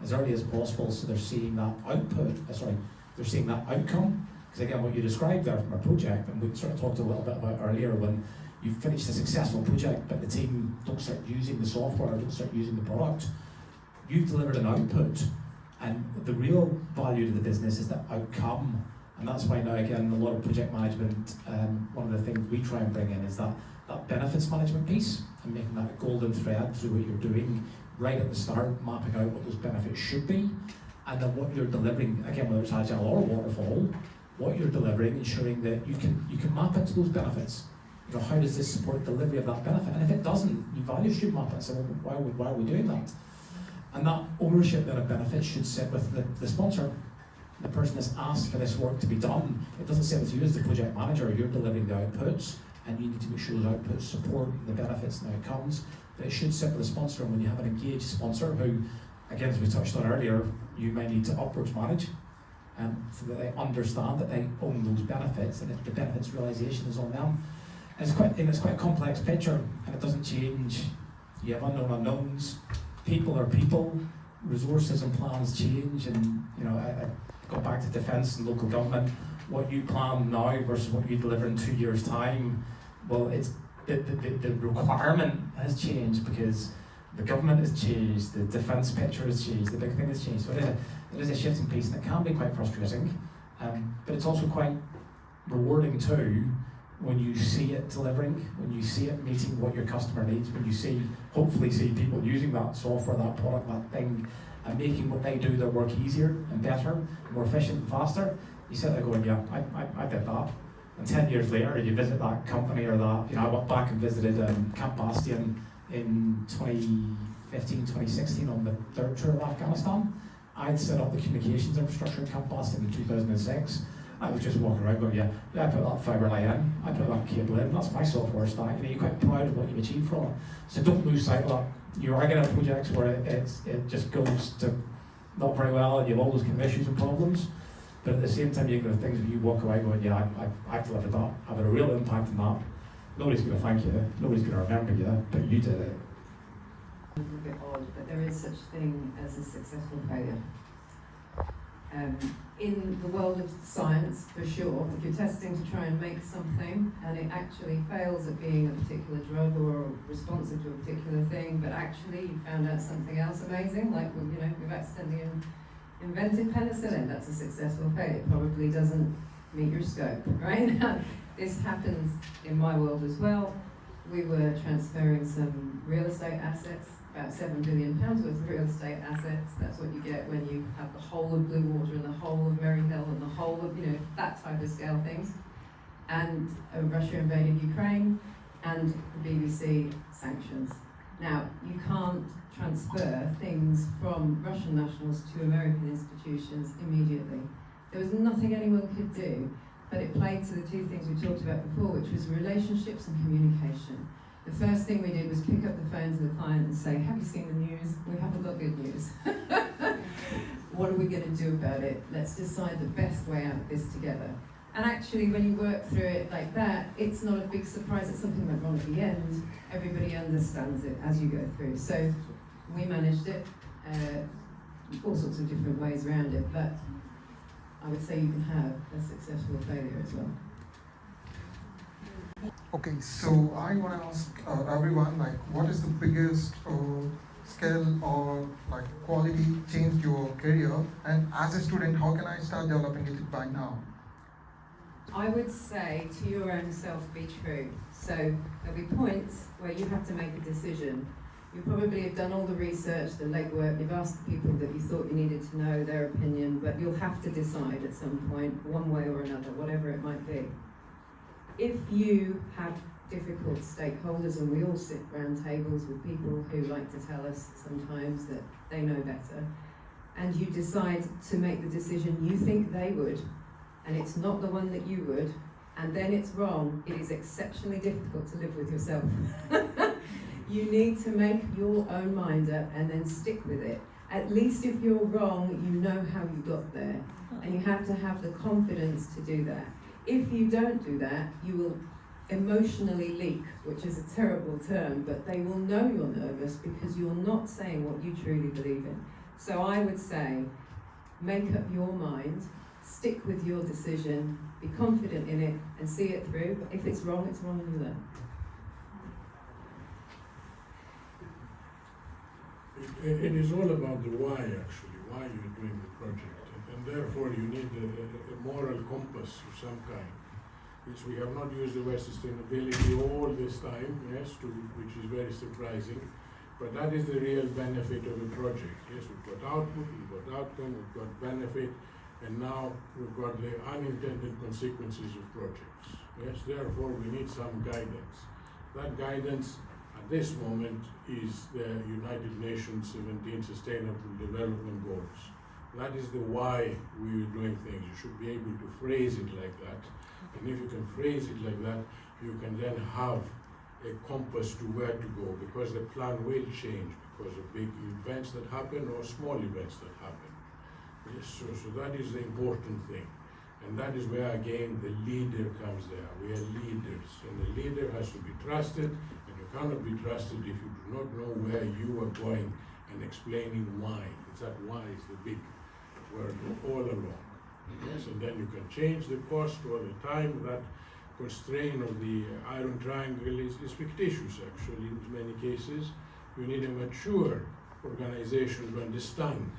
as early as possible, so they're seeing that they're seeing that outcome. Because again, what you described there from a project, and we sort of talked a little bit about earlier, when you finish a successful project but the team don't start using the software or don't start using the product, you've delivered an output, and the real value to the business is the outcome. And that's why now, again, a lot of project management, one of the things we try and bring in is that benefits management piece, and making that a golden thread through what you're doing right at the start, mapping out what those benefits should be, and then what you're delivering, again, whether it's agile or waterfall, what you're delivering, ensuring that you can map into those benefits. You know, how does this support delivery of that benefit? And if it doesn't, you value stream map it and say, well, why are we doing that? And that ownership then of benefits should sit with the sponsor, the person that's asked for this work to be done. It doesn't sit with you as the project manager. You're delivering the outputs, and you need to make sure those outputs support the benefits and outcomes. But it should sit with the sponsor, and when you have an engaged sponsor who, again, as we touched on earlier, you may need to upwards manage, so that they understand that they own those benefits, and that the benefits realisation is on them. And it's quite a complex picture, and it doesn't change. You have unknown unknowns. People are people. Resources and plans change, and you know, I go back to defence and local government. What you plan now versus what you deliver in 2 years' time, well, it's the requirement has changed because the government has changed, the defence picture has changed, the big thing has changed. So it is a shifting piece, and it can be quite frustrating, but it's also quite rewarding too when you see it delivering, when you see it meeting what your customer needs, when you hopefully see people using that software, that product, that thing, and making what they do their work easier and better, more efficient and faster. You sit there going, yeah, I did that. And 10 years later, you visit that company or that, you know, I went back and visited Camp Bastion in 2015, 2016 on the third tour of Afghanistan. I'd set up the communications infrastructure in Camp Bastion in 2006. I was just walking around going, yeah, I put that fibre line in, I put that cable in, that's my software stack. You know, you're quite proud of what you've achieved from it. So don't lose sight of that. You are going to have projects where it just goes to not very well, and you have all those kind of issues and problems. But at the same time, you're going to have things where you walk away going, yeah, I've delivered that, I've had a real impact on that. Nobody's going to thank you, nobody's going to remember you, but you did it. A little bit odd, but there is such a thing as a successful failure. In the world of science, for sure, if you're testing to try and make something and it actually fails at being a particular drug or responsive to a particular thing, but actually you found out something else amazing, like, well, you know, we've accidentally invented penicillin, that's a successful failure. It probably doesn't meet your scope, right? This happens in my world as well. We were transferring some real estate assets, about £7 billion worth of real estate assets. That's what you get when you have the whole of Bluewater and the whole of Maryhill and the whole of, you know, that type of scale things. And Russia invaded Ukraine, and the BBC sanctions. Now, you can't transfer things from Russian nationals to American institutions immediately. There was nothing anyone could do, but it played to the two things we talked about before, which was relationships and communication. The first thing we did was pick up the phone to the client and say, have you seen the news? We haven't got good news. What are we going to do about it? Let's decide the best way out of this together. And actually, when you work through it like that, it's not a big surprise that something went wrong at the end. Everybody understands it as you go through. So we managed it, all sorts of different ways around it, but I would say you can have a successful failure as well. Okay, so I want to ask everyone, like, what is the biggest skill or like quality changed your career? And as a student, how can I start developing it by now? I would say to your own self, be true. So there'll be points where you have to make a decision. You probably have done all the research, the legwork, you've asked the people that you thought you needed to know their opinion, but you'll have to decide at some point, one way or another, whatever it might be. If you have difficult stakeholders, and we all sit round tables with people who like to tell us sometimes that they know better, and you decide to make the decision you think they would, and it's not the one that you would, and then it's wrong, it is exceptionally difficult to live with yourself. You need to make your own mind up and then stick with it. At least if you're wrong, you know how you got there, and you have to have the confidence to do that. If you don't do that, you will emotionally leak, which is a terrible term, but they will know you're nervous because you're not saying what you truly believe in. So I would say, make up your mind, stick with your decision, be confident in it, and see it through. But if it's wrong, it's wrong, and you learn. It is all about the why, actually, why you're doing the project. And therefore you need a moral compass of some kind. Which we have not used the word sustainability all this time, yes, which is very surprising. But that is the real benefit of a project. Yes, we've got output, we've got outcome, we've got benefit, and now we've got the unintended consequences of projects. Yes, therefore we need some guidance. That guidance at this moment is the United Nations 17 Sustainable Development Goals. That is the why we are doing things. You should be able to phrase it like that. And if you can phrase it like that, you can then have a compass to where to go, because the plan will change because of big events that happen or small events that happen. Yes, so that is the important thing. And that is where, again, the leader comes there. We are leaders, and the leader has to be trusted, and you cannot be trusted if you do not know where you are going and explaining why. It's that why is the big word all along. Yes, and then you can change the cost or the time. That constraint of the iron triangle is fictitious, actually, in many cases. You need a mature organization to understand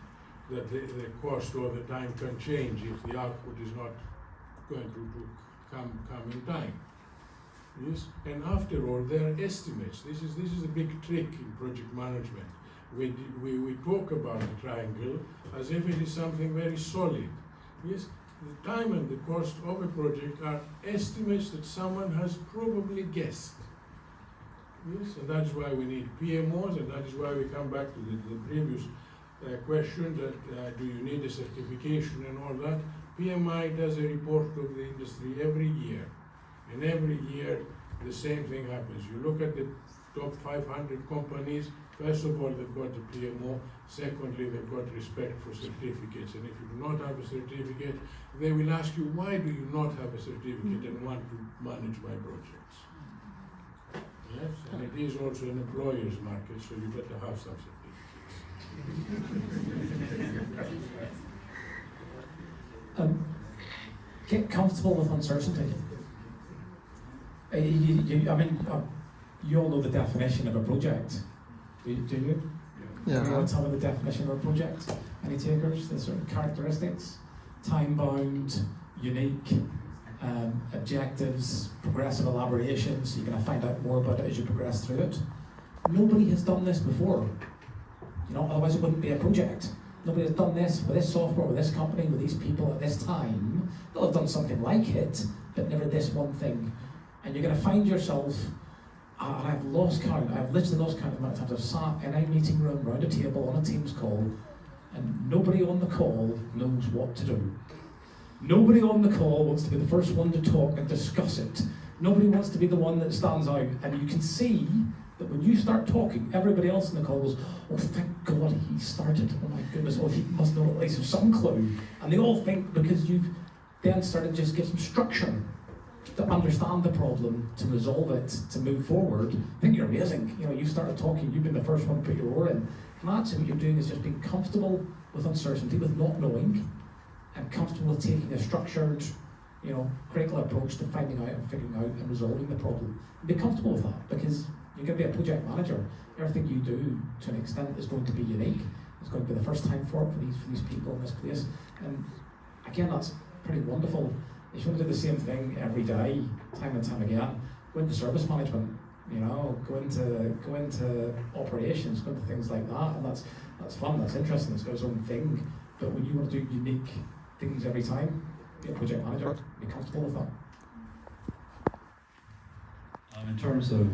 that the cost or the time can change if the output is not going to come in time. Yes, and after all, there are estimates. This is a big trick in project management. We talk about the triangle as if it is something very solid. Yes, the time and the cost of a project are estimates that someone has probably guessed. Yes, and that's why we need PMOs, and that is why we come back to the previous question that do you need a certification and all that. PMI does a report of the industry every year, and every year the same thing happens. You look at the top 500 companies. First of all, they've got a PMO. Secondly, they've got respect for certificates. And if you do not have a certificate, they will ask you, why do you not have a certificate and want to manage my projects? Yes, and it is also an employer's market, so you better have some certificates. Get comfortable with uncertainty. You all know the definition of a project. Do you? Yeah. You want to tell me the definition of a project? Any takers? The sort of characteristics? Time-bound, unique, objectives, progressive elaborations. You're going to find out more about it as you progress through it. Nobody has done this before. Otherwise it wouldn't be a project. Nobody has done this with this software, with this company, with these people at this time. They'll have done something like it, but never this one thing. And you're going to find yourself, I've lost count, I've literally lost count of the amount of times I've sat in a meeting room, round a table, on a Teams call, and nobody on the call knows what to do. Nobody on the call wants to be the first one to talk and discuss it. Nobody wants to be the one that stands out, and you can see that when you start talking, everybody else in the call goes, oh, thank God he started. Oh my goodness, oh, he must know at least some clue. And they all think because you've then started to just give some structure to understand the problem, to resolve it, to move forward. I think you're amazing. You know, you started talking, you've been the first one to put your oar in. And that's what you're doing, is just being comfortable with uncertainty, with not knowing, and comfortable with taking a structured, you know, critical approach to finding out and figuring out and resolving the problem. Be comfortable with that, because you're going to be a project manager. Everything you do, to an extent, is going to be unique. It's going to be the first time for these people in this place. And again, that's pretty wonderful. If you want to do the same thing every day, time and time again, go into service management, you know, go into operations, go into things like that, and that's fun, that's interesting, it's got its own thing. But when you want to do unique things every time, be a project manager, be comfortable with that. In terms of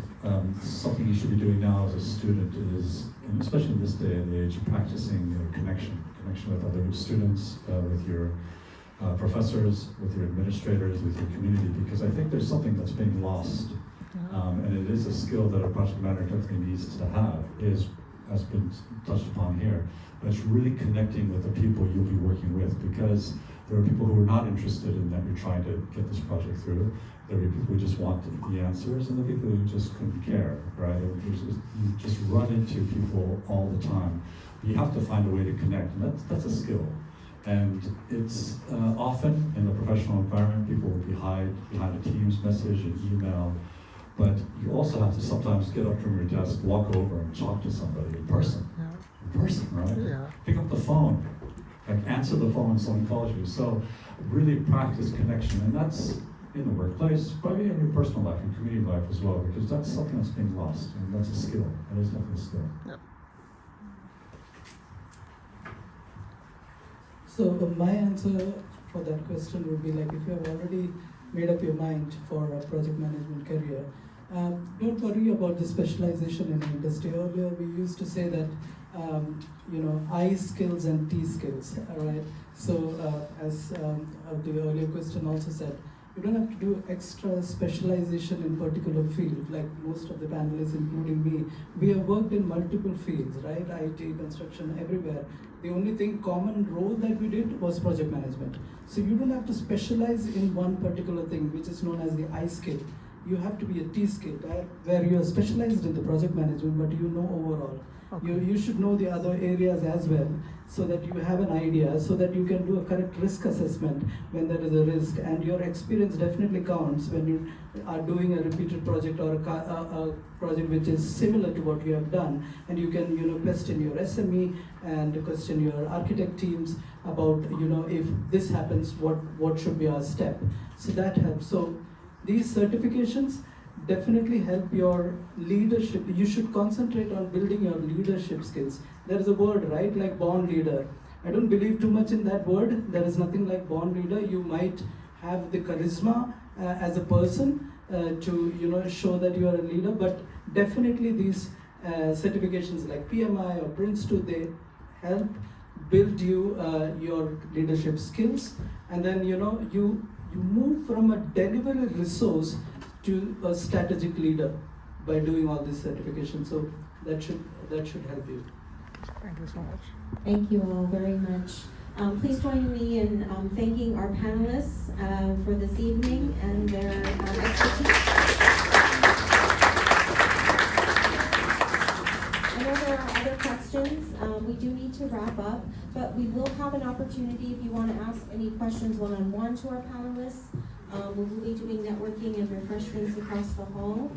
something you should be doing now as a student is, and especially in this day and age, practicing your connection with other students, with your professors, with your administrators, with your community, because I think there's something that's being lost, and it is a skill that a project manager definitely needs to have, has been touched upon here, but it's really connecting with the people you'll be working with, because there are people who are not interested in that you're trying to get this project through. There are people who just want the answers, and the people who just couldn't care, right? You just run into people all the time. You have to find a way to connect, and that's a skill. And it's often in the professional environment, people will be hide behind a Teams message, an email, but you also have to sometimes get up from your desk, walk over and talk to somebody in person. In person, right? Yeah. Pick up the phone, like answer the phone when someone calls you. So really practice connection, and that's in the workplace, probably in your personal life and community life as well, because that's something that's being lost, and that's a skill. That is definitely a skill. Yeah. So my answer for that question would be like, if you have already made up your mind for a project management career, don't worry about the specialization in the industry. Earlier we used to say that I skills and T skills, all right? So as the earlier question also said, you don't have to do extra specialization in particular field, like most of the panelists, including me. We have worked in multiple fields, right? IT, construction, everywhere. The only thing, common role that we did was project management. So you don't have to specialize in one particular thing, which is known as the I skill. You have to be a T skill, right? Where you are specialized in the project management, but you know overall. Okay. You should know the other areas as well, so that you have an idea, so that you can do a correct risk assessment when there is a risk, and your experience definitely counts when you are doing a repeated project or a project which is similar to what you have done, and you can question your SME and question your architect teams about if this happens, what should be our step. So that helps. So these certifications definitely help your leadership. You should concentrate on building your leadership skills. There is a word, right, like born leader. I don't believe too much in that word. There is nothing like born leader. You might have the charisma as a person to show that you are a leader, but definitely these certifications like PMI or Prince2, they help build you your leadership skills, and then you move from a delivery resource to a strategic leader by doing all these certifications. So that should help you. Thank you so much. Thank you all very much. Please join me in thanking our panelists for this evening and their expertise. I know there are other questions. We do need to wrap up, but we will have an opportunity if you want to ask any questions one-on-one to our panelists. We will be doing networking and refreshments across the hall.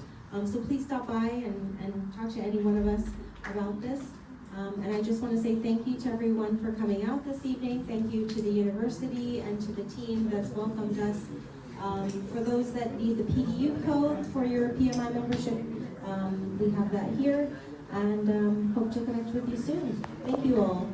So please stop by and talk to any one of us about this. And I just want to say thank you to everyone for coming out this evening. Thank you to the university and to the team that's welcomed us. For those that need the PDU code for your PMI membership, we have that here. And hope to connect with you soon. Thank you all.